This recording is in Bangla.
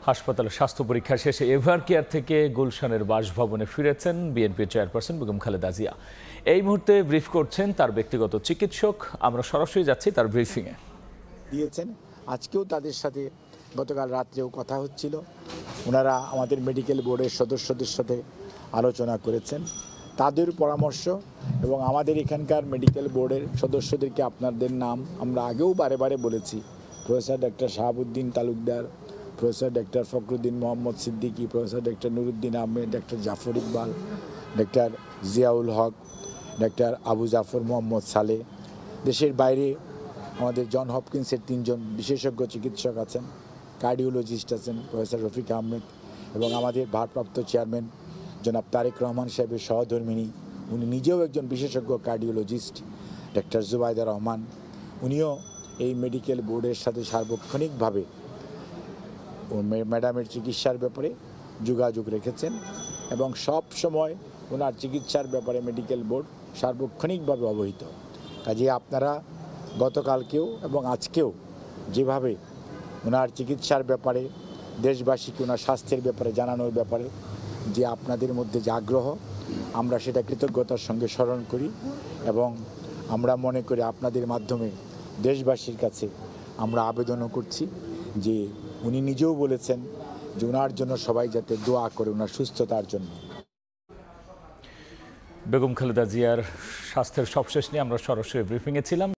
হাসপাতালে স্বাস্থ্য পরীক্ষা শেষে এভার কেয়ার থেকে গুলশানের বাসভবনে ফিরেছেন বিএনপি চেয়ারপারসন বেগম খালেদা জিয়া। এই মুহূর্তে ব্রিফ করছেন তার ব্যক্তিগত চিকিৎসক। আমরা সরাসরি যাচ্ছি তার ব্রিফিংয়ে। দিয়েছেন আজকেও তাদের সাথে গতকাল রাত্রেও কথা হচ্ছিল। ওনারা আমাদের মেডিকেল বোর্ডের সদস্যদের সাথে আলোচনা করেছেন। তাদের পরামর্শ এবং আমাদের এখানকার মেডিকেল বোর্ডের সদস্যদেরকে আপনাদের নাম আমরা আগেও বারে বারে বলেছি। Professor doctor Shahabuddin Talukdar, professor doctor Fakhruddin Mohammad Siddiqui, professor doctor Nuruddin Ahmed, doctor Zafar Iqbal, doctor Ziaul Haq, doctor Abu Zafar Mohammad Saleh. দেশের বাইরে আমাদের জন হপকিন্সের 3 জন বিশেষজ্ঞ চিকিৎসক আছেন, কার্ডিওলজিস্ট আছেন প্রফেসর রফিক আহমেদ, এবং আমাদের ভারপ্রাপ্ত চেয়ারম্যান জনাব তারেক রহমান সাহেবের সহধর্মিণী, উনি নিজেও একজন বিশেষজ্ঞ কার্ডিওলজিস্ট, ডক্টর জুবাইদা রহমান। উনিও এই মেডিকেল বোর্ডের সাথে সার্বক্ষণিকভাবে ম্যাডামের চিকিৎসার ব্যাপারে যোগাযোগ রেখেছেন এবং সব সময় ওনার চিকিৎসার ব্যাপারে মেডিকেল বোর্ড সার্বক্ষণিকভাবে অবহিত। কাজে আপনারা গতকালকেও এবং আজকেও যেভাবে ওনার চিকিৎসার ব্যাপারে দেশবাসীকে ওনার স্বাস্থ্যের ব্যাপারে জানানোর ব্যাপারে যে আপনাদের মধ্যে যে আগ্রহ, আমরা সেটা কৃতজ্ঞতার সঙ্গে স্মরণ করি এবং আমরা মনে করি আপনাদের মাধ্যমে দেশবাসীর কাছে আমরা আবেদনও করছি যে উনি নিজেও বলেছেন যে ওনার জন্য সবাই যাতে দোয়া করে ওনার সুস্থতার জন্য। বেগম খালেদা জিয়ার স্বাস্থ্যের সবশেষ নিয়ে আমরা সরাসরি ব্রিফিংয়ে ছিলাম।